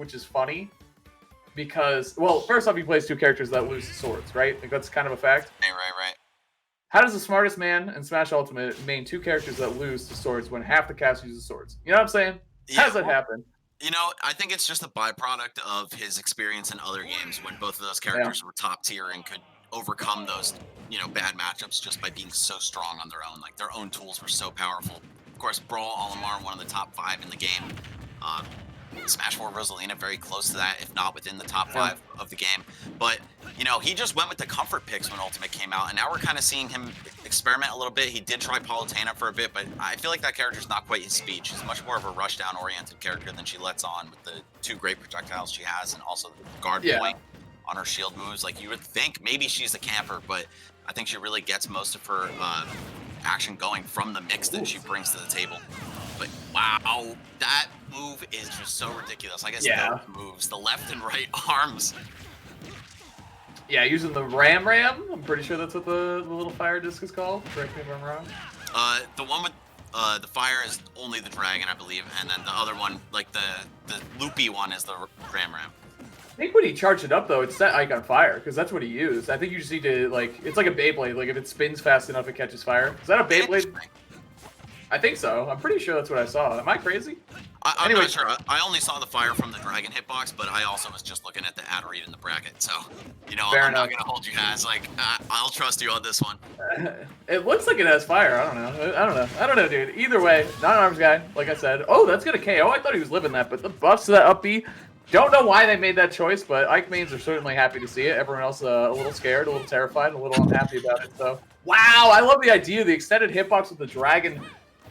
which is funny because, well, first off, he plays two characters that lose the swords, right? Like that's kind of a fact. Right. How does the smartest man in Smash Ultimate main two characters that lose the swords when half the cast uses swords? You know what I'm saying? How does that happen? You know, I think it's just a byproduct of his experience in other games when both of those characters were top tier and could overcome those, bad matchups just by being so strong on their own. Like, their own tools were so powerful. Of course, Brawl, Olimar, one of the top 5 in the game. Smash 4 Rosalina, very close to that, if not within the top 5 of the game. But, he just went with the comfort picks when Ultimate came out, and now we're kind of seeing him experiment a little bit. He did try Palutena for a bit, but I feel like that character's not quite his speed. She's much more of a rushdown-oriented character than she lets on with the 2 great projectiles she has and also the guard point on her shield moves. Like, you would think maybe she's a camper, but I think she really gets most of her action going from the mix that she brings to the table. But wow, that move is just so ridiculous. I guess those moves, the left and right arms. Yeah, using the Ram. I'm pretty sure that's what the little fire disc is called. Correct me if I'm wrong. The one with the fire is only the dragon, I believe, and then the other one, like the loopy one, is the Ram. I think when he charged it up, though, it set Ike on fire, because that's what he used. I think you just need to, like, it's like a Beyblade. Like, if it spins fast enough, it catches fire. Is that a Beyblade? I think so. I'm pretty sure that's what I saw. Am I crazy? I'm not sure. I only saw the fire from the dragon hitbox, but I also was just looking at the ad read in the bracket. So, I'm not going to hold you guys. Like, I'll trust you on this one. It looks like it has fire. I don't know, dude. Either way, not an arms guy, like I said. Oh, that's going to KO. I thought he was living that, but the buffs to that up B. Don't know why they made that choice, but Ike mains are certainly happy to see it. Everyone else a little scared, a little terrified, a little unhappy about it. So, wow, I love the idea. The extended hitbox with the dragon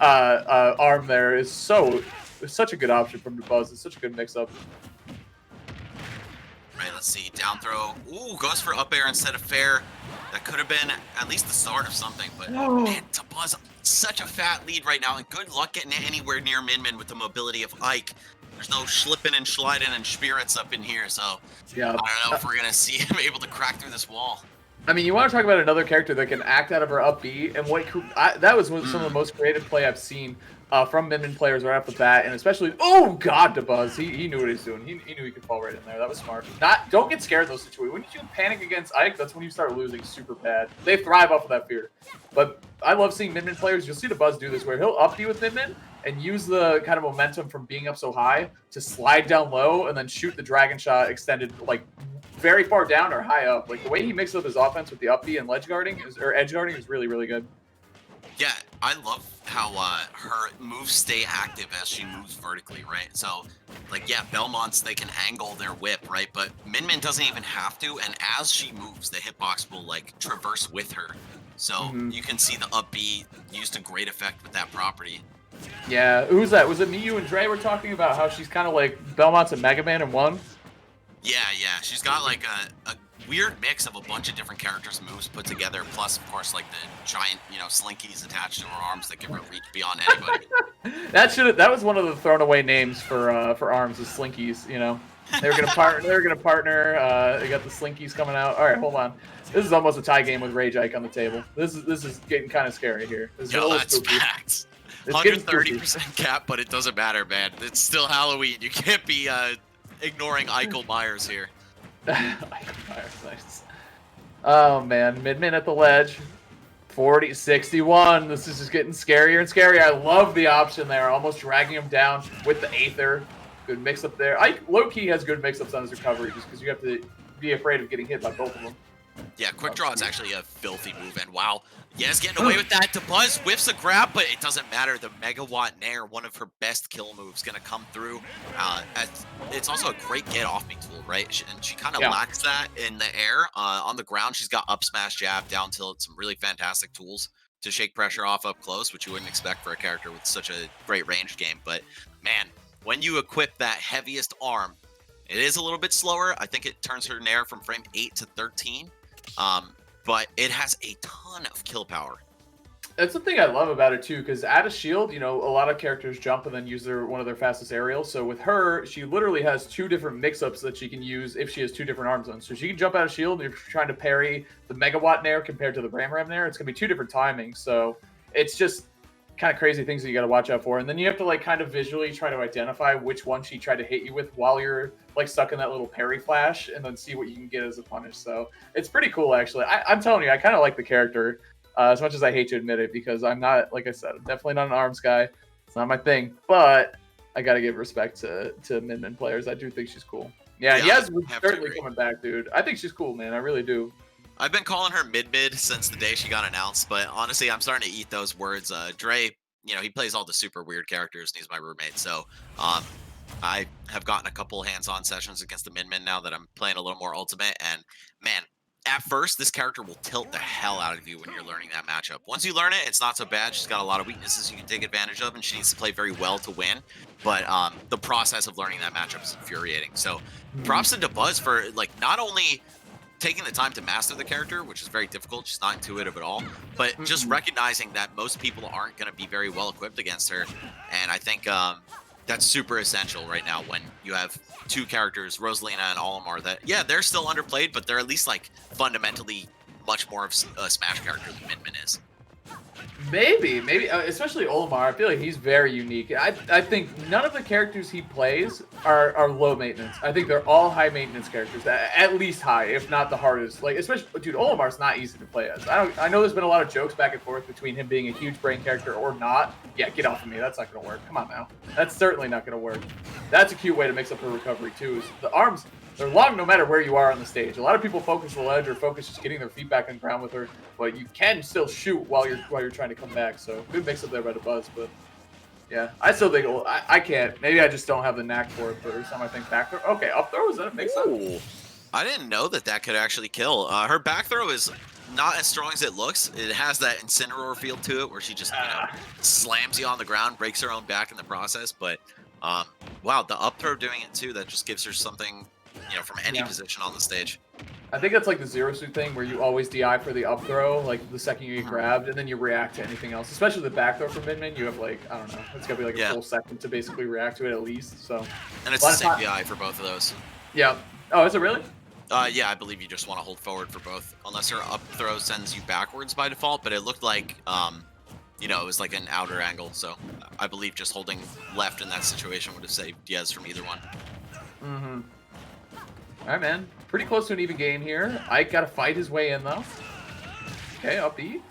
arm there is such a good option from Dabuz. It's such a good mix-up. Right, let's see. Down throw. Ooh, goes for up air instead of fair. That could have been at least the start of something, but man, Dabuz, such a fat lead right now, and good luck getting it anywhere near Min with the mobility of Ike. There's no slipping and sliding and spirits up in here, so I don't know if we're going to see him able to crack through this wall. I mean, you want to talk about another character that can act out of her up B, and that was some of the most creative play I've seen from Min players right off the bat, and especially, oh god, Dabuz, he knew what he was doing. He knew he could fall right in there. That was smart. Don't get scared in those situations. When you panic against Ike, that's when you start losing super bad. They thrive off of that fear. But I love seeing Min players. You'll see Dabuz do this, where he'll up B with Min and use the kind of momentum from being up so high to slide down low and then shoot the dragon shot extended like very far down or high up. Like the way he mixes up his offense with the up B and edge guarding is really, really good. Yeah, I love how her moves stay active as she moves vertically, right? So, like, yeah, Belmonts, they can angle their whip, right? But Min doesn't even have to, and as she moves, the hitbox will, like, traverse with her. So you can see the up B used to great effect with that property. Yeah, who's that? Was it me, you, and Dre were talking about how she's kind of like Belmont's and Mega Man in one? Yeah. She's got like a weird mix of a bunch of different characters and moves put together, plus, of course, like the giant, slinkies attached to her arms that give her reach beyond anybody. That was one of the thrown away names for arms, is slinkies, They were gonna partner. They got the slinkies coming out. All right, hold on. This is almost a tie game with Rage Ike on the table. This is getting kind of scary here. Yo, that's facts. 130% cap, but it doesn't matter, man. It's still Halloween. You can't be ignoring Eichel Myers here. Eichel Myers, nice. Oh man, Min at the ledge. 40-61. This is just getting scarier and scarier. I love the option there, almost dragging him down with the Aether. Good mix up there. Ike low-key has good mix-ups on his recovery just because you have to be afraid of getting hit by both of them. Yeah, quick draw is actually a filthy move, and wow, yes, getting away with that. Dabuz whiffs a grab, but it doesn't matter. The Megawatt Nair, one of her best kill moves, gonna come through. It's also a great get-off-me tool, right? And she kind of lacks that in the air. On the ground, she's got up smash, jab, down tilt, some really fantastic tools to shake pressure off up close, which you wouldn't expect for a character with such a great range game. But man, when you equip that heaviest arm, it is a little bit slower. I think it turns her Nair from frame 8 to 13. But it has a ton of kill power. That's the thing I love about it too, because at a shield, a lot of characters jump and then use one of their fastest aerials. So with her, she literally has 2 different mix-ups that she can use if she has 2 different arm zones. So she can jump out of shield, and if you're trying to parry the Megawatt Nair compared to the Ram Nair, it's going to be 2 different timings. So it's just kind of crazy things that you got to watch out for, and then you have to like kind of visually try to identify which one she tried to hit you with while you're like stuck in that little parry flash, and then see what you can get as a punish. So it's pretty cool, actually. I'm telling you, I kind of like the character as much as I hate to admit it, because I'm not, like I said, I'm definitely not an arms guy. It's not my thing, but I gotta give respect to Min players. I do think she's cool. Yeah, Yez was certainly coming back, dude. I think she's cool, man. I really do. I've been calling her mid since the day she got announced, but honestly, I'm starting to eat those words. Dre, he plays all the super weird characters, and he's my roommate. So I have gotten a couple hands-on sessions against the Min now that I'm playing a little more Ultimate. And man, at first, this character will tilt the hell out of you when you're learning that matchup. Once you learn it, it's not so bad. She's got a lot of weaknesses you can take advantage of, and she needs to play very well to win. But the process of learning that matchup is infuriating. So props to Dabuz for like not only taking the time to master the character, which is very difficult. She's not intuitive at all, but just recognizing that most people aren't going to be very well equipped against her. And I think that's super essential right now when you have two characters, Rosalina and Olimar, that, yeah, they're still underplayed, but they're at least like fundamentally much more of a Smash character than Min is. Maybe, especially Olimar. I feel like he's very unique. I think none of the characters he plays are low maintenance. I think they're all high maintenance characters, at least high, if not the hardest. Like, especially, dude, Olimar's not easy to play as. I know there's been a lot of jokes back and forth between him being a huge brain character or not. Yeah, get off of me. That's not gonna work. Come on now. That's certainly not gonna work. That's a cute way to mix up her recovery too. Is the arms. They're long no matter where you are on the stage. A lot of people focus the ledge or focus just getting their feet back on the ground with her, but you can still shoot while you're trying to come back. So good mix up there by Dabuz, but yeah, I still think I can't. Maybe I just don't have the knack for it. But every time I think back throw, okay, up throw, is that a mix up? I didn't know that could actually kill. Her back throw is not as strong as it looks. It has that Incineroar feel to it, where she just slams you on the ground, breaks her own back in the process. But wow, the up throw doing it too. That just gives her something. From any position on the stage. I think that's like the zero suit thing where you always DI for the up throw, like the second you get grabbed, and then you react to anything else. Especially the back throw from Min, you have like, I don't know, it's gonna be like a full second to basically react to it at least. So. And it's the same DI for both of those. Yeah. Oh, is it really? Yeah, I believe you just want to hold forward for both, unless her up throw sends you backwards by default. But it looked like, it was like an outer angle. So I believe just holding left in that situation would have saved Yez from either one. Mm-hmm. All right, man. Pretty close to an even game here. Ike got to fight his way in, though. Okay, up B.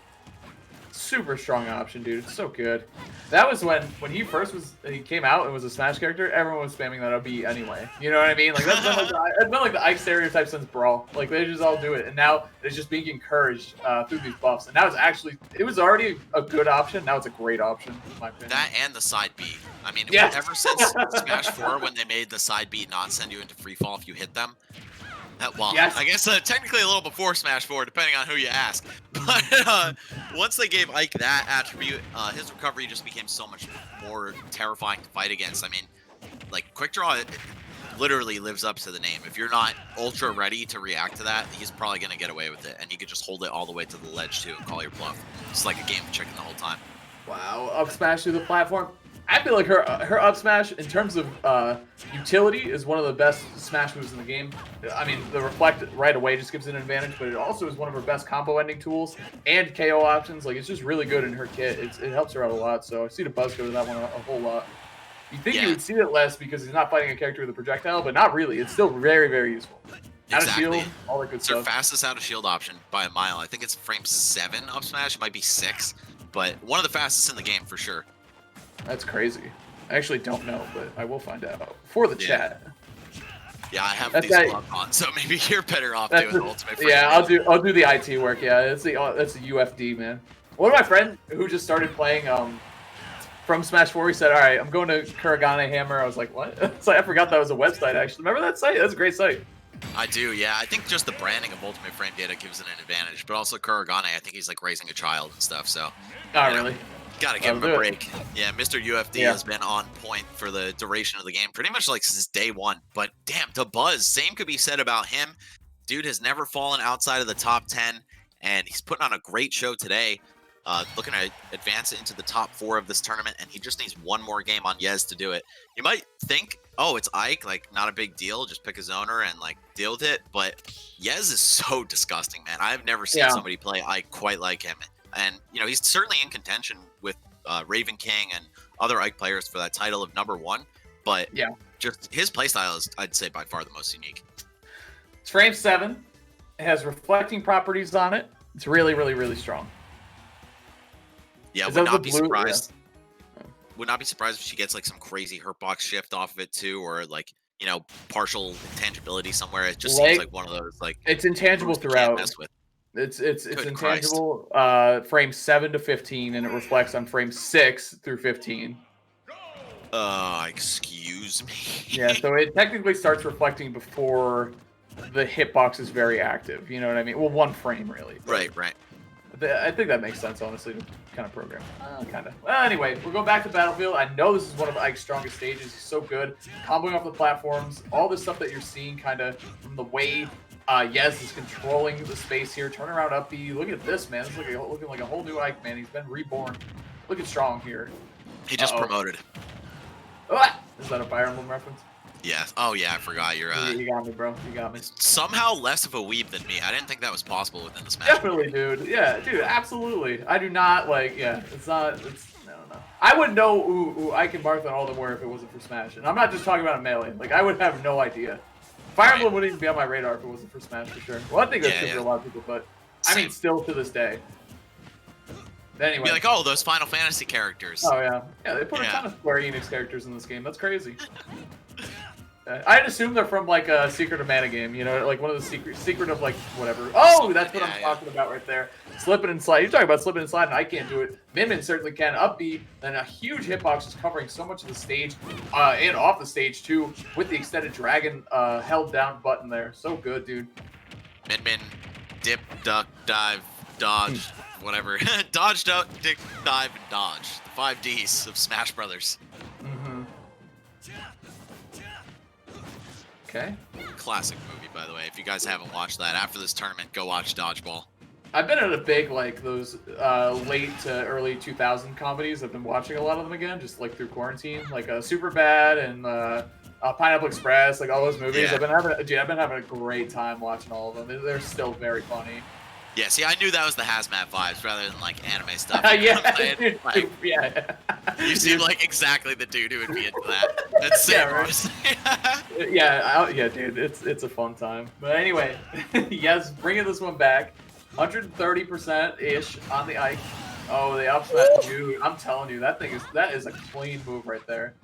Super strong option, dude. It's so good. That was when he came out and was a Smash character, everyone was spamming that up B anyway. You know what I mean? Like, that's been like the Ike stereotype since Brawl. Like, they just all do it. And now it's just being encouraged through these buffs. And now it was already a good option. Now it's a great option, in my opinion. That and the side B. I mean, ever since Smash 4, when they made the side B not send you into free fall if you hit them. I guess technically a little before Smash 4, depending on who you ask. But once they gave Ike that attribute, his recovery just became so much more terrifying to fight against. I mean, like, Quick Draw it literally lives up to the name. If you're not ultra ready to react to that, he's probably going to get away with it. And you could just hold it all the way to the ledge, too, and call your bluff. It's like a game of chicken the whole time. Wow, up smash through the platform. I feel like her up smash, in terms of utility, is one of the best smash moves in the game. I mean, the reflect right away just gives it an advantage, but it also is one of her best combo ending tools and KO options. Like, it's just really good in her kit. It helps her out a lot, so I see Dabuz go to that one a whole lot. You think you would see it less because he's not fighting a character with a projectile, but not really. It's still very, very useful. Out of shield, all that good stuff. It's her fastest out of shield option by a mile. I think it's frame 7 up smash. It might be 6, but one of the fastest in the game for sure. That's crazy. I actually don't know, but I will find out for the chat. Yeah, I have these gloves on, so maybe you're better off doing the ultimate. Yeah, I'll do the IT work. Yeah, that's the UFD, man. One of my friends who just started playing from Smash 4, he said, "All right, I'm going to Kuragane Hammer." I was like, "What?" It's like, I forgot that was a website. Actually, remember that site? That's a great site. I do, yeah. I think just the branding of Ultimate Frame Data gives it an advantage, but also Kuragane, I think he's like raising a child and stuff. So. Oh, really? Gotta give him a break. Yeah, Mr. UFD has been on point for the duration of the game, pretty much like since day one. But damn, Dabuz, same could be said about him. Dude has never fallen outside of the top 10, and he's putting on a great show today. Looking to advance into the top 4 of this tournament, and he just needs one more game on Yez to do it. You might think, oh, it's Ike, like, not a big deal, just pick his owner and, like, deal with it. But Yez is so disgusting, man. I've never seen somebody play Ike quite like him. And, he's certainly in contention with Raven King and other Ike players for that title of #1. But Yeah. just his playstyle is, I'd say, by far the most unique. It's frame 7. It has reflecting properties on it. It's really, really, really strong. Yeah, would not be surprised. Yeah. Would not be surprised if she gets like some crazy hurtbox shift off of it too, or like, you know, partial intangibility somewhere. It just seems like one of those like it's intangible throughout. Mess with. It's intangible. Frame 7 to 15, and it reflects on frame 6 through 15. Excuse me. Yeah, so it technically starts reflecting before the hitbox is very active. You know what I mean? Well, 1 frame really. Right. I think that makes sense, honestly, to kind of program. Kind of. Well, anyway, we're going back to Battlefield. I know this is one of Ike's strongest stages. He's so good. Comboing off the platforms, all this stuff that you're seeing kind of from the way Yez is controlling the space here. Turn around up B. Look at this, man. It's looking like a whole new Ike, man. He's been reborn. Looking strong here. He just promoted. Is that a Fire Emblem reference? Yeah. Oh, yeah, I forgot. You're You got me, bro. You got me. Somehow less of a weeb than me. I didn't think that was possible within the Smash. Definitely, dude. Yeah, dude, absolutely. I do not, like, yeah, it's not, I don't know. I would know who Ike and Martha and all them were if it wasn't for Smash. And I'm not just talking about a Melee. Like, I would have no idea. Fire Emblem wouldn't even be on my radar if it wasn't for Smash, for sure. Well, I think that's good for a lot of people, but, I mean, still to this day. Anyway. Be like, oh, those Final Fantasy characters. Oh, yeah. Yeah, they put a ton of Square Enix characters in this game. That's crazy. I'd assume they're from, like, a Secret of Mana game, you know, like one of the secret of, like, whatever. Oh, that's what I'm talking about right there. Slipping and slide. You're talking about slipping and sliding. I can't do it. Min certainly can. Up B, then a huge hitbox is covering so much of the stage, and off the stage, too, with the extended dragon held down button there. So good, dude. Min, dip, duck, dive, dodge, whatever. Dodge, duck, dip, dive, and dodge. The 5 Ds of Smash Brothers. Okay. Classic movie, by the way. If you guys haven't watched that, after this tournament, go watch Dodgeball. I've been at a big, like, those late to early 2000 comedies. I've been watching a lot of them again, just, like, through quarantine. Like, Superbad and Pineapple Express, like, all those movies. Yeah. I've been having a great time watching all of them. They're still very funny. Yeah, see, I knew that was the hazmat vibes rather than, like, anime stuff. Yeah. You seem like exactly the dude who would be into that. That's sick. Yeah, dude, it's a fun time. But anyway, yes, bringing this one back. 130%-ish on the Ike. Oh, the up smash, dude. I'm telling you, that is a clean move right there.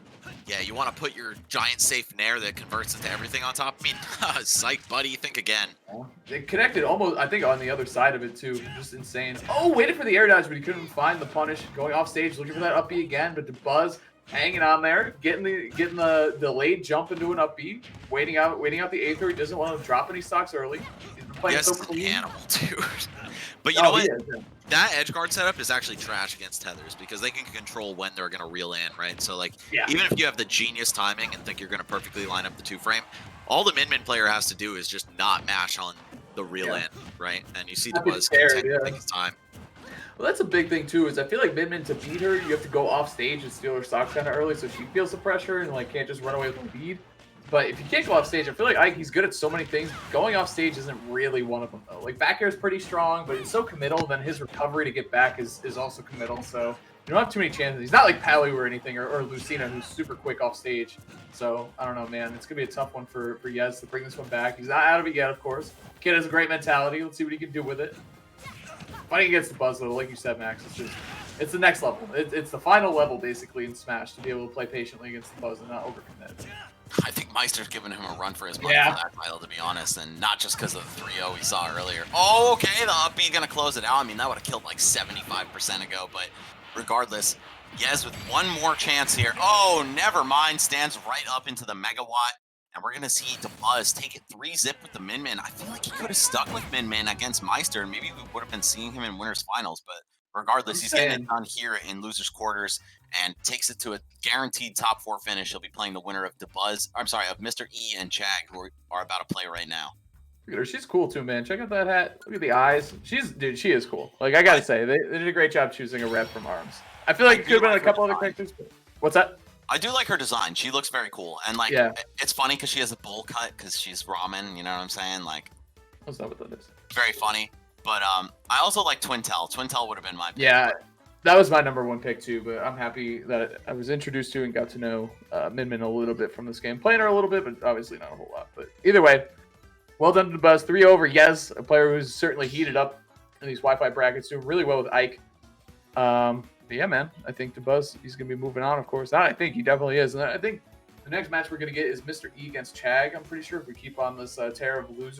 Yeah, you want to put your giant safe nair that converts into everything on top? I mean, psych, buddy, think again. It connected almost, I think, on the other side of it, too. Just insane. Oh, waited for the air dodge, but he couldn't find the punish. Going off stage, looking for that up B again, but Dabuz hanging on there, getting the delayed jump into an up B, waiting out the A-throw. He doesn't want to drop any stocks early. He's been playing so clean. Animal, dude. But you know what? That edge guard setup is actually trash against tethers because they can control when they're going to reel in, right? So, like, even if you have the genius timing and think you're going to perfectly line up the 2-frame, all the Min player has to do is just not mash on the reel in, right? And you see Dabuz take his time. Well, that's a big thing, too, is I feel like Min, to beat her, you have to go off stage and steal her stocks kind of early so she feels the pressure and, like, can't just run away with the lead. But if you can't go off stage, I feel like Ike, he's good at so many things. Going off stage isn't really one of them, though. Like, back air is pretty strong, but it's so committal. Then his recovery to get back is also committal. So you don't have too many chances. He's not like Palu or anything, or Lucina, who's super quick off stage. So I don't know, man. It's going to be a tough one for Yez to bring this one back. He's not out of it yet, of course. Kid has a great mentality. Let's see what he can do with it. Fighting against the Buzz, though, like you said, Max, it's the next level. It's the final level, basically, in Smash, to be able to play patiently against the Buzz and not overcommit. I think Meister's giving him a run for his money for that title, to be honest, and not just because of the 3-0 we saw earlier. Oh, okay, the up B gonna close it out. I mean, that would have killed like 75% ago, but regardless, Yez with one more chance here. Oh, never mind, stands right up into the megawatt, and we're gonna see Dabuz take it 3-zip with the Min. I feel like he could have stuck with Min against Meister, and maybe we would have been seeing him in winners finals, but regardless, he's getting it done here in losers quarters and takes it to a guaranteed top 4 finish. He'll be playing the winner of Dabuz. I'm sorry, of Mr. E and Chag, who are about to play right now. Look at her. She's cool too, man. Check out that hat. Look at the eyes. Dude, she is cool. Like, I gotta say, they did a great job choosing a rep from ARMS. I feel like it could have been a couple other characters. What's that? I do like her design. She looks very cool. And, like, it's funny because she has a bowl cut because she's ramen. You know what I'm saying? Like, that's not what that is. Very funny. But I also like Twintel. Twintel would have been my pick. Yeah. That was my #1 pick too, but I'm happy that I was introduced to and got to know Min Min a little bit from this game. Playing her a little bit, but obviously not a whole lot. But either way, well done to Dabuz. 3 over, yes, a player who's certainly heated up in these Wi-Fi brackets, doing really well with Ike. But yeah, man, I think Dabuz, he's going to be moving on, of course. I think he definitely is. And I think the next match we're going to get is Mr. E against Chag. I'm pretty sure if we keep on this tear of losers.